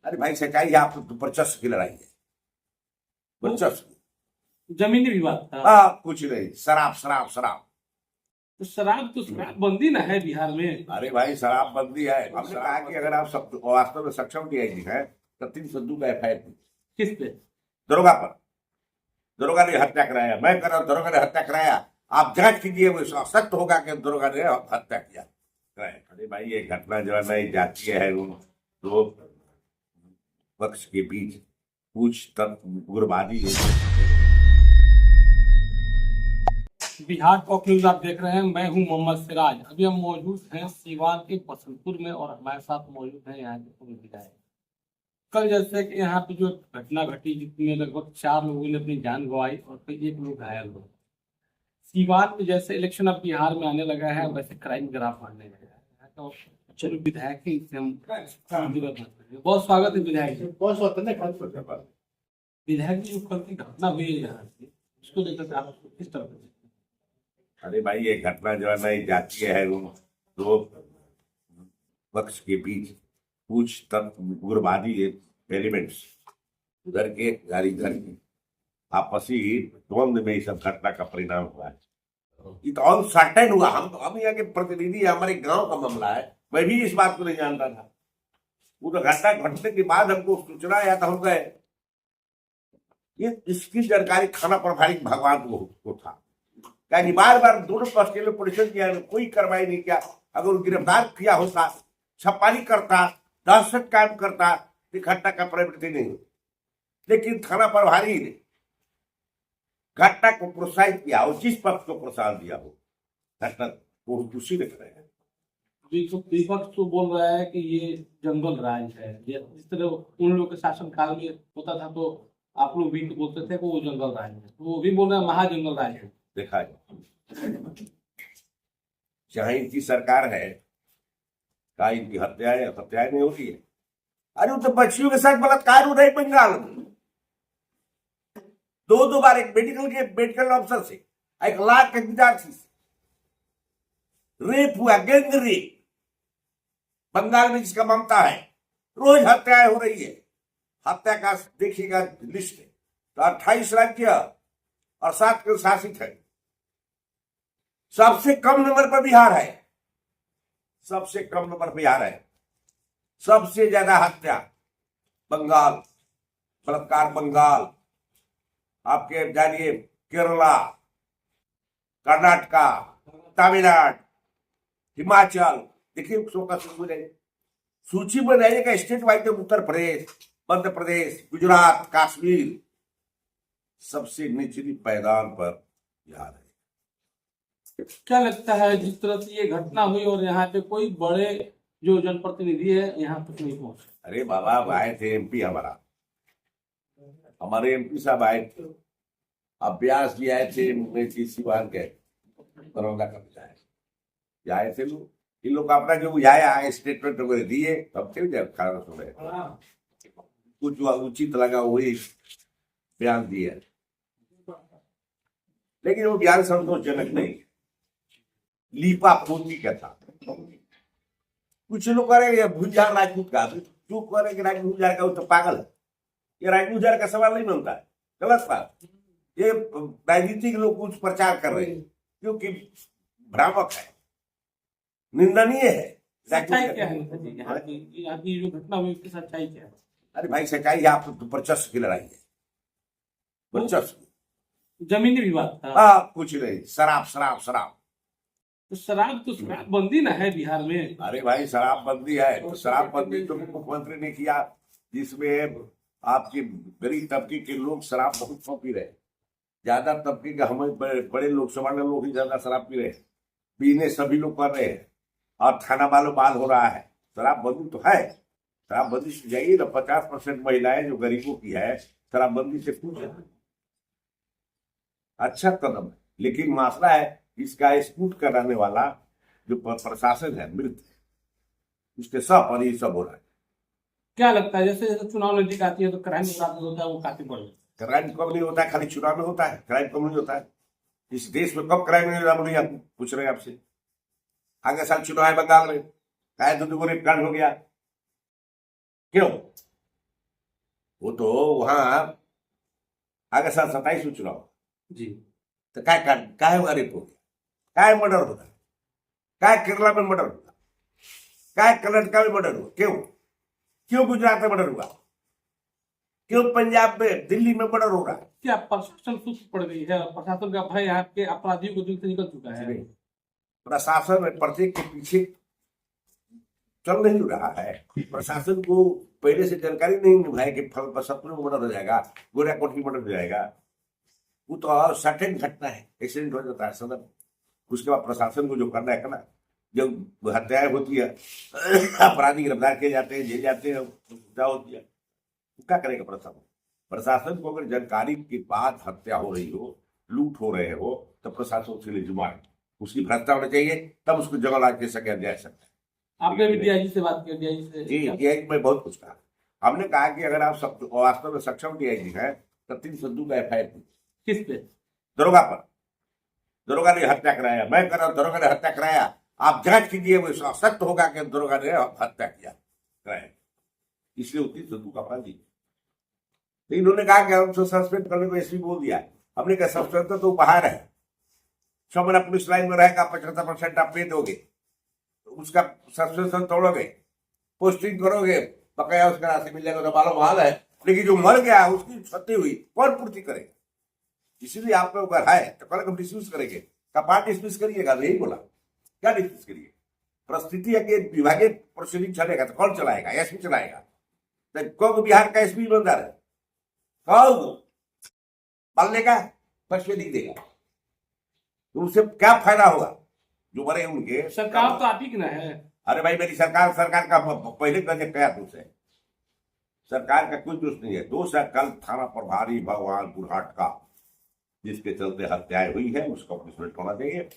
अरे भाई सच्चाई आप वर्चस्व की लड़ाई है। वर्चस्व। जमीनी विवाद था। हाँ, कुछ नहीं, शराब शराब शराब। तो शराब बंदी ना है बिहार में। अरे भाई शराब बंदी है। हमने कहा कि अगर आप सब वास्तव में सक्षम डीआईजी हैं तो 302 का एफआईआर किस पे? दरोगा पर। दरोगा ने हत्या कराया, मैं कर रहा हूं, दरोगा ने हत्या कराया। आप जांच कीजिए, वो सख्त होगा कि दरोगा ने हत्या किया। अरे भाई ये घटना जो है नई जातीय है, वो दो पक्ष के बीच कुछ तक उग्रवादी बिहार टॉप न्यूज आप देख रहे हैं। मैं हूं मोहम्मद सिराज। अभी हम मौजूद हैं सीवान के बसंतपुर में और हमारे साथ मौजूद हैं यहाँ के पूर्व विधायक। कल जैसे कि यहाँ पे जो घटना घटी जिसमें लगभग 4 लोगों ने अपनी जान गंवाई और कई 1 लोग घायल हुए। सीवान में जैसे इलेक्शन अब बिहार में आने लगा है वैसे क्राइम ग्राफ बढ़ने लगा है। तो चलो विधायक ही इससे हम बहुत स्वागत है विधायक जी। बहुत बहुत विधायक जी जो कल की घटना हुई है यहाँ से उसको लेकर आप किस तरह से? अरे भाई ये घटना जो है नई जातीय है, वो दो पक्ष के बीच कुछ तक उग्रवादी एलिमेंट्स उधर के गाड़ी घर की आपसी द्वंद में इस सब घटना का परिणाम हुआ है। ये तो अनसर्टेन हुआ। हम यहाँ के प्रतिनिधि, हमारे गांव का मामला है। मैं भी इस बात को नहीं जानता था। वो तो घटना घटने के बाद हमको सूचना आया था, हम गए। ये इसकी जानकारी थाना प्रभारी भगवान को था। यानी बार बार दोनों पक्ष के लिए पुलिस किया, कोई कार्रवाई नहीं किया। अगर वो गिरफ्तार किया होता, छापामारी करता, दहशत कायम करता, तो घटना का प्रवृत्ति नहीं होती। लेकिन थाना प्रभारी ने घटना को प्रोत्साहित किया और जिस पक्ष को प्रोत्साहन दिया हो घटना को उसी ने कराया। विपक्ष तो बोल रहा है कि ये जंगल राज है। इस तरह उन लोगों के शासन काल में होता था तो आप लोग भी तो बोलते थे कि वो जंगल राज है, तो वो भी बोल रहे हैं महाजंगल राज है। देखा चाहे इनकी सरकार है का इनकी हत्याएं नहीं होती है। अरे तो बच्चियों के साथ बलात्कार हो रहा है बंगाल में। 2 बार एक मेडिकल ऑफिसर से, 1 लाख के विद्यार्थी से रेप हुआ, गैंग रेप। बंगाल में जिसका ममता है, रोज हत्याएं हो रही है। हत्या का देखिएगा लिस्ट तो 28 राज्य और 7 के शासित है। सबसे कम नंबर पर बिहार है। सबसे कम नंबर बिहार है। सबसे ज्यादा हत्या बंगाल, बलात्कार बंगाल, आपके जानिए केरला, कर्नाटका, तमिलनाडु, हिमाचल। देखिए सूची बनाइएगा स्टेट वाइज। उत्तर प्रदेश, मध्य प्रदेश, गुजरात, कश्मीर, सबसे निचली पायदान पर बिहार है। क्या लगता है जिस तरह से ये घटना हुई और यहाँ पे कोई बड़े जो जनप्रतिनिधि है यहाँ तक नहीं पहुंचे? अरे बाबा आए थे एमपी, हमारे एमपी साहब आए थे। अब व्यास जी आए थे, सिवान के बरौदा का विधायक आए थे लोग। इन लोग अपना जो बुझाया स्टेटमेंट वगैरह दिए, तब थे जब खाना सुन रहे कुछ जो उचित लगा वही बयान दिया। लेकिन वो बयान संतोषजनक नहीं, लीपा पोती का था। कुछ लोग करेंगे भुंजार राजपूत का, जो करेंगे राजपूत गुजार का, वो तो पागल है। ये राजपूत गुजार का सवाल नहीं बनता है, गलत बात। ये राजनीतिक लोग कुछ प्रचार कर रहे हैं क्योंकि भ्रामक है, निंदनीय है। सच्चाई क्या है यहाँ की जो घटना हुई उसकी सच्चाई क्या है? अरे भाई सच्चाई आप वर्चस्व की लड़ाई है। वर्चस्व। जमीनी विवाद था। हाँ, कुछ नहीं, शराब शराब शराब। तो शराब बंदी ना है बिहार में। अरे भाई शराब बंदी है, तो शराब बंदी तो मुख्यमंत्री ने किया, जिसमें आपके गरीब तबके के लोग शराब बहुत कम पी रहे। ज्यादा तबके का हमें बड़े लोग, सामान्य लोग ही ज्यादा शराब पी रहे। पीने सभी लोग कर रहे हैं और खाना वालों बाल हो रहा है। शराब बंदी तो है, शराब बंदी से जाइए ना। 50% महिलाएं जो गरीबों की है, शराब बंदी से पूछ अच्छा कदम है। लेकिन मसला है इसका स्कूट कराने वाला जो प्रशासन है मृत है, उसके सब और ये सब हो रहा है। क्या लगता है जैसे जैसे चुनाव नजदीक आती है तो क्राइम होता है वो काफी बढ़ जाता है? क्राइम कब नहीं होता है? खाली चुनाव में होता है। क्राइम कब नहीं होता है इस देश में? कब क्राइम नहीं होता? पूछ रहे हैं आपसे। आगे साल चुनाव है बंगाल में, शायद 2 रेप कांड हो गया। क्यों? वो तो वहां आगे साल 27 में चुनाव, जी। तो काय हुआ रेप हो गया, काय मर्डर होगा, काय केरला में मर्डर हुआ, काय कर्नाटका में मर्डर हुआ, क्यों क्यों गुजरात में मर्डर हुआ, क्यों पंजाब में दिल्ली में मर्डर हो रहा है? क्या प्रशासन सुस्त पड़ गई है? प्रशासन का भय यहाँ के अपराधियों को दिल से निकल चुका है? प्रशासन में प्रत्येक के पीछे चल नहीं रहा है। प्रशासन को पहले से जानकारी नहीं है कि फल सपने में मर्डर हो जाएगा, गोरियाकोट में मर्डर हो जाएगा। वो तो सर्टेन घटना है, एक्सीडेंट हो जाता है सदन, उसके बाद प्रशासन को जो करना है करना। जब हत्याएं होती है, अपराधी गिरफ्तार किए जाते हैं, जेल जाते हैं, सजा होती है, तो क्या करेगा प्रशासन? प्रशासन को अगर जानकारी के बाद हत्या हो रही हो, लूट हो रहे हो, तब प्रशासन उसके लिए जुम्मेदार, उसकी भ्रष्टा होना चाहिए, तब उसको जंगल आज के सके जा सकता है। आपने भी डीआईजी से बात की? डीआईजी से जी, डीआईजी में बहुत कुछ कहा। हमने कहा कि अगर आप सब वास्तव में सक्षम डीआईजी हैं तो 302 का एफआईआर किस पे? दरोगा पर। दरोगा ने हत्या कराया, मैं कर रहा हूं, दरोगा ने हत्या कराया, आप जांच कीजिए, वो सख्त होगा कि दरोगा ने हत्या किया कराया, इसलिए 302 का अपराधी। तो इन्होंने कहा कि हमसे सस्पेंड करने को एसपी बोल दिया। हमने कहा सस्पेंड तो बाहर है, 6 महीना पुलिस लाइन में रहेगा, 75% आप पे दोगे, उसका सस्पेंशन तोड़ोगे, पोस्टिंग करोगे, बकाया उसका राशि मिल जाएगा तो मालूम हाल है। लेकिन जो मर गया उसकी क्षति हुई कौन पूर्ति करेगा? इसीलिए आप लोग अगर है तो कल हम डिस्मिस करेंगे, कपाट डिस्मिस करिएगा, यही बोला। क्या डिस्मिस करिए? परिस्थिति है कि विभागीय प्रोसीडिंग चलेगा तो कौन चलाएगा? एसपी चलाएगा। तो कौन बिहार का एसपी ईमानदार है? कौन पाल लेगा? पक्ष नहीं देगा, तो उससे क्या फायदा होगा? जो मरे उनके सरकार तो आप ही की ना है। अरे भाई, मेरी सरकार का पहले बजट क्या दोष है? सरकार का कोई दोष नहीं है। दोष है कल थाना प्रभारी भगवान बुरहाट का, जिसके चलते हत्याएं हुई है, उसका पनिशमेंट होना चाहिए।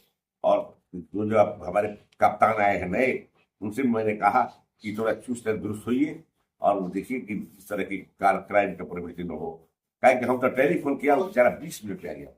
और जो अब हमारे कप्तान आए हैं नए, उनसे मैंने कहा कि थोड़ा चुस्त दुरुस्त होइए और देखिए कि इस तरह की क्राइम का प्रवृत्ति न हो। कहा कि हम तो टेलीफोन किया, वो बेचारा 20 मिनट में आ गया।